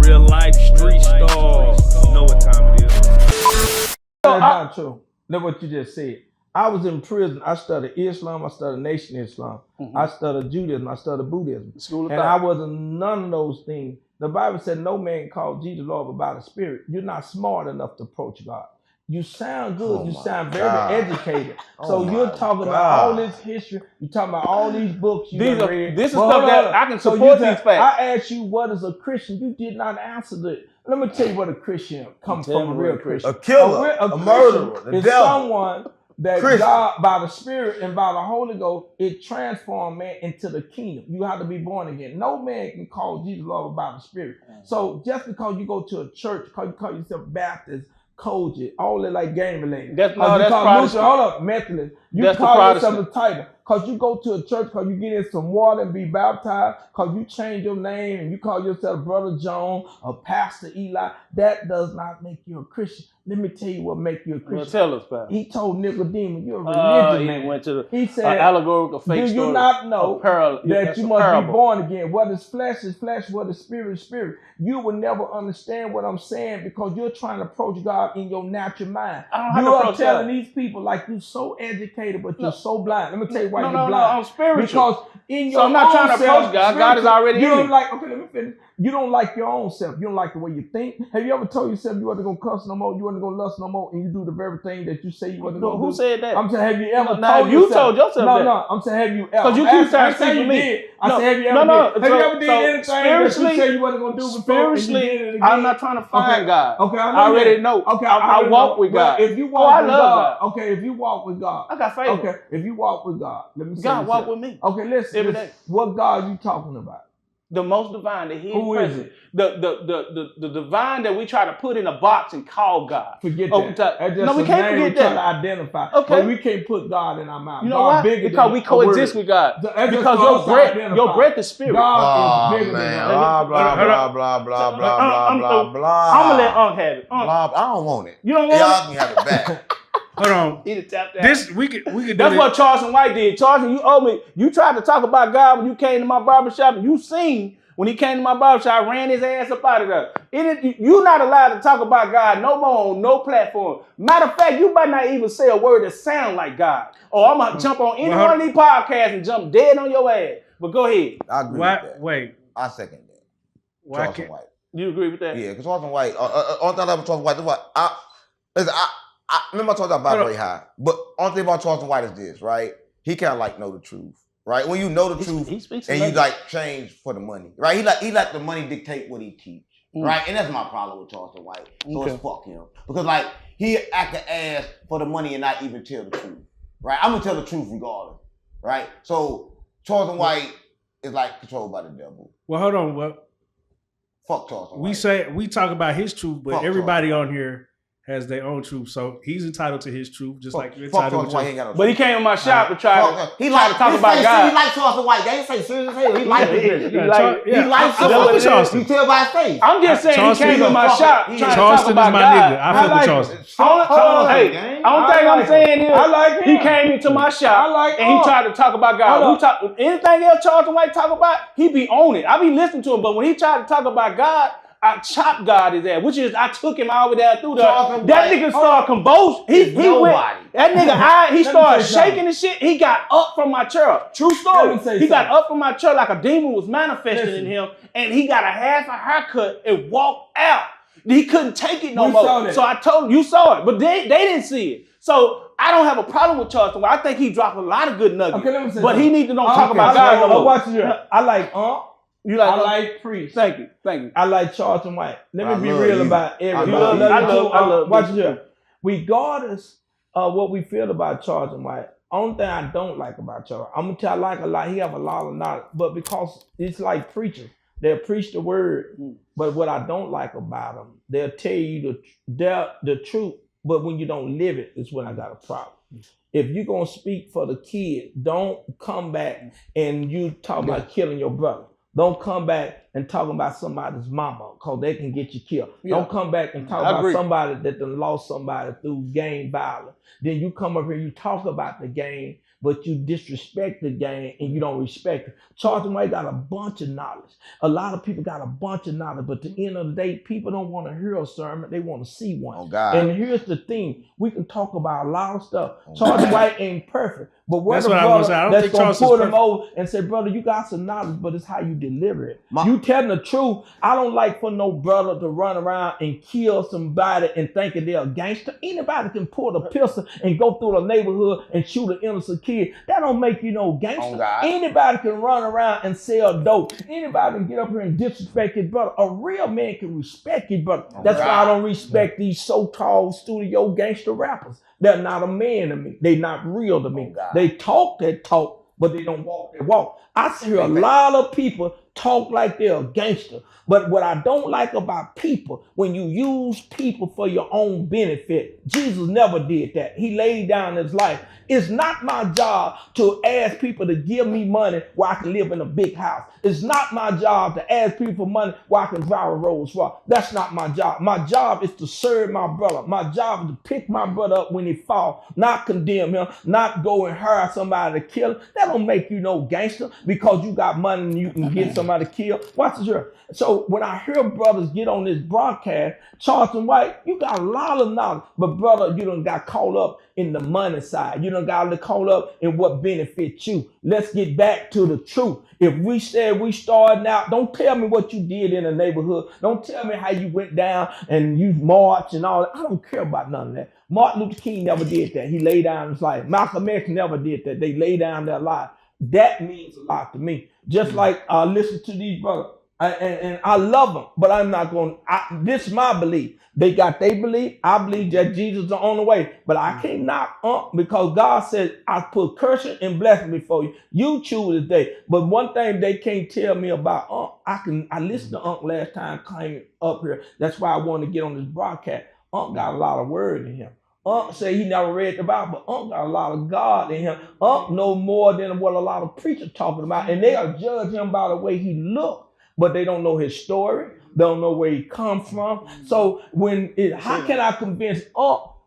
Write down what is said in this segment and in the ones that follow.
Real life street stars. Know what time it is. That's not true. That's what you just said. I was in prison. I studied Islam. I studied Nation Islam. I studied Judaism. I studied Buddhism. And I wasn't none of those things. The Bible said no man called Jesus Lord but by the Spirit. You're not smart enough to approach God. You sound good. You sound very educated. So you're talking about all this history. You're talking about all these books you read. This is stuff that I can support these facts. I asked you what is a Christian. You did not answer that. Let me tell you what a Christian comes from. A real Christian. A killer, a murderer, the is devil. Someone that God, by the Spirit and by the Holy Ghost, it transforms man into the kingdom. You have to be born again. No man can call Jesus Lord by the Spirit. So just because you go to a church, because you call yourself Baptist, Kojic, all that like gang related. That's Protestant. Hold up, Methodist. You call yourself a title. Because you go to a church, because you get in some water and be baptized, because you change your name and you call yourself Brother John or Pastor Eli, that does not make you a Christian. Let me tell you what makes you a Christian. Well, tell us, Pastor. He told Nicodemus, you're a religion man. He went to he said, allegorical fake story. Do you not know that you must be born again? What is flesh, what is spirit. You will never understand what I'm saying because you're trying to approach God in your natural mind. You are telling these people like you're so educated, but you're so blind. Let me tell you why you're blind. No, I'm spiritual. Because in your I'm not trying to approach God. God is already you in don't me. like, okay, let me finish. You don't like your own self. You don't like the way you think. Have you ever told yourself you wasn't going to cuss no more, you wasn't going to lust no more, and you do the very thing that you say you wasn't going to do? Who said that? I'm saying, have you ever told yourself? told yourself that? No, I'm saying, have you ever? Because you keep trying to speak for me. I said, have you ever Have you ever did anything that you said you wasn't going to do before? Spiritually, I'm not trying to find God. Okay, I already know. Okay, I walk with God. If you walk with God, God. okay, if you walk with God. I got faith. Okay, if you walk with God, let me say God walk with me. Okay, listen. Every day. What God are you talking about? The most divine, the hidden Who is it? The divine that we try to put in a box and call God. Forget that. No, we can't forget that. Trying to identify. Okay. But we can't put God in our mouth. You know why? Because we coexist with God. Because your breath is spirit. God is bigger than blah, blah, blah, blah, blah, blah, blah, blah. I'm going to let Unc have it. I don't want it. You don't want Y'all can have it back. Hold on. He done tapped out. This we could do That's what Charleston White did. Charleston, you owe me. You tried to talk about God when you came to my barbershop, and you seen when he came to my barbershop, I ran his ass up out of there. You're not allowed to talk about God no more on no platform. Matter of fact, you might not even say a word that sound like God. Or I'm going to jump on any one of these podcasts and jump dead on your ass. But go ahead. I agree with that. Wait. I second that. Why Charleston White. You agree with that? Yeah, because Charleston White, on that level, Charleston White, that's what I remember I talked about very high. But only thing about Charleston White is this, right? He kind of like know the truth. Right, when you know the truth and you like change for the money, right? He let the money dictate what he teach, right? And that's my problem with Charleston White. So it's fuck him because like he act an ass for the money and not even tell the truth, right? I'm gonna tell the truth regardless, right? So Charleston White is like controlled by the devil. Well, hold on. Well, fuck Charleston White. We talk about his truth, but everybody on here has their own truth, so he's entitled to his truth, just like you're entitled to yours. But he came in my shop to try to he talk about God. He likes Charleston White. They ain't say serious hell. He likes it. He likes Charleston. You tell by his face. I'm just saying he came in my shop trying to talk about my God. nigga. I fuck with Charleston. Only thing I'm saying is he came into my shop and he tried to talk about God. Anything else Charleston White talk about, he be on it. I be listening to him, but when he tried to talk about God, I chopped God his ass, which is I took him all the way down through there. That nigga started convulsing. He went. That nigga, he started shaking and shit. He got up from my chair. True story. He got up from my chair like a demon was manifesting in him, and he got a half a haircut and walked out. He couldn't take it no more. So I told him, you saw it, but they didn't see it. So I don't have a problem with Charleston White. I think he dropped a lot of good nuggets. But he needs to don't talk about God no more. Watch you. I like You like? I like Priest. Thank you. I like Charleston White. Let me be real about everybody. I love watch you. Regardless of what we feel about Charleston White, only thing I don't like about Charleston, I'm gonna tell you I like a lot. He have a lot of knowledge, but because it's like preachers, they'll preach the word. But what I don't like about them, they'll tell you the truth, but when you don't live it, is when I got a problem. If you're gonna speak for the kid, don't come back and you talk about killing your brother. Don't come back and talk about somebody's mama, because they can get you killed. Don't come back and talk about somebody that done lost somebody through gang violence. Then you come up here, you talk about the gang, but you disrespect the game and you don't respect it. Charleston White got a bunch of knowledge. A lot of people got a bunch of knowledge, but at the end of the day, people don't want to hear a sermon. They want to see one. Oh, God. And here's the thing. We can talk about a lot of stuff. Charleston White ain't perfect. But that's what what I was saying. I don't think Charles pull them over and say, brother, you got some knowledge, but it's how you deliver it. You telling the truth. I don't like for no brother to run around and kill somebody and thinking they're a gangster. Anybody can pull the pistol and go through the neighborhood and shoot an innocent kid. That don't make you no gangster. Anybody can run around and sell dope. Anybody can get up here and disrespect his brother. A real man can respect his brother. That's why I don't respect these so-called studio gangster rappers. They're not a man to me. They're not real to me. They talk that talk, but they don't walk that walk. I hear a lot of people talk like they're a gangster. But what I don't like about people, when you use people for your own benefit, Jesus never did that. He laid down his life. It's not my job to ask people to give me money where I can live in a big house. It's not my job to ask people for money where I can drive a Rolls Royce. That's not my job. My job is to serve my brother. My job is to pick my brother up when he falls, not condemn him, not go and hire somebody to kill him. That don't make you no gangster because you got money and you can get somebody killed. Watch this here. So when I hear brothers get on this broadcast, Charleston White, you got a lot of knowledge, but brother, you done got caught up in the money side. You done got caught up in what benefits you. Let's get back to the truth. If we said we starting out, don't tell me what you did in the neighborhood. Don't tell me how you went down and you marched and all that. I don't care about none of that. Martin Luther King never did that. He laid down his life. Malcolm X never did that. They lay down their life. That means a lot to me. Just like I listen to these brothers. And I love them, but I'm not going to, this is my belief. They got their belief. I believe that Jesus is on the way, but I can't knock because God said, I put cursing and blessing before you. You choose this day. But one thing they can't tell me about I listened to last time came up here. That's why I wanted to get on this broadcast. Got a lot of word in him. Say he never read the Bible, but got a lot of God in him. Know more than what a lot of preachers talking about, and they'll judge him by the way he look. But they don't know his story. They don't know where he come from. So how can I convince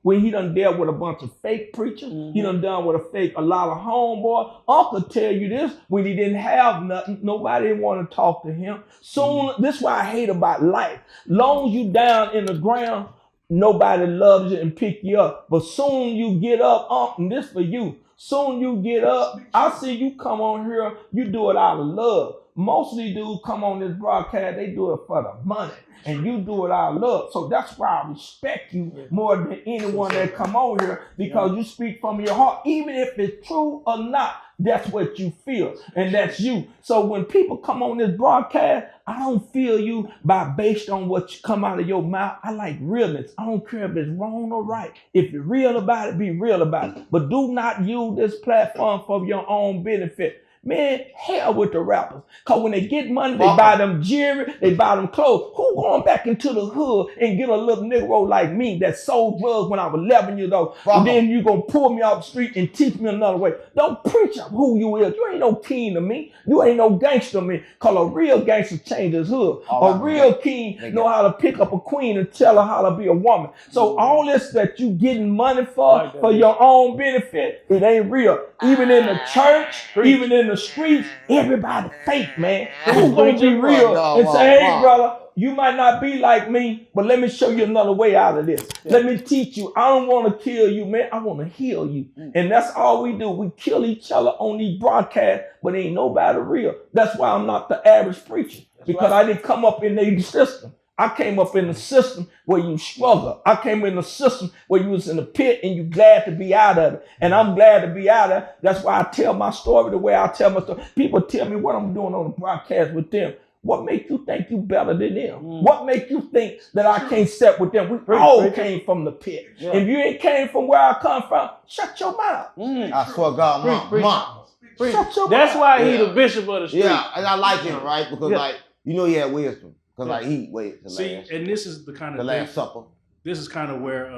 when he done dealt with a bunch of fake preachers? He done with a lot of homeboy. Could tell you this, when he didn't have nothing, nobody want to talk to him. Soon, this is why I hate about life. Long as you down in the ground, nobody loves you and pick you up. But soon you get up, and this for you. Soon you get up, I see you come on here, you do it out of love. Most of these dudes come on this broadcast, they do it for the money. And you do it out of love. So that's why I respect you more than anyone that come on here, because you speak from your heart. Even if it's true or not, that's what you feel. And that's you. So when people come on this broadcast, I don't feel you based on what you come out of your mouth. I like realness. I don't care if it's wrong or right. If you're real about it, be real about it. But do not use this platform for your own benefit. Man, hell with the rappers. Because when they get money, they buy them jewelry, they buy them clothes. Who going back into the hood and get a little Negro like me that sold drugs when I was 11 years old? And then you going to pull me off the street and teach me another way. Don't preach of who you is. You ain't no king to me. You ain't no gangster to me. Because a real gangster changes hood. A real king know how to pick up a queen and tell her how to be a woman. So all this that you getting money for your own benefit, it ain't real. Even in the church, even in the streets, everybody fake, man. Who's gonna be real and say, hey, brother, you might not be like me, but let me show you another way out of this. Let me teach you. I don't want to kill you, man. I want to heal you. And that's all we do. We kill each other on these broadcasts, but ain't nobody real. That's why I'm not the average preacher, because I didn't come up in the system. I came up in the system where you struggle. I came in the system where you was in the pit and you glad to be out of it. And I'm glad to be out of it. That's why I tell my story the way I tell my story. People tell me what I'm doing on the broadcast with them. What makes you think you better than them? What makes you think that I can't sit with them? We all came from the pit. If you ain't came from where I come from, shut your mouth. I swear to God, Mom. That's why he the bishop of the street. Yeah, and I like him, right? Because he had wisdom. Because he waited to see, and this is the kind of the Last Supper. This is kind of where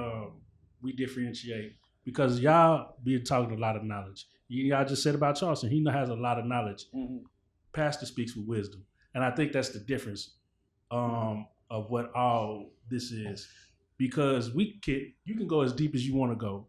we differentiate, because y'all be talking a lot of knowledge. Y'all just said about Charleston, he has a lot of knowledge. Pastor speaks with wisdom, and I think that's the difference of what all this is. Because you can go as deep as you want to go.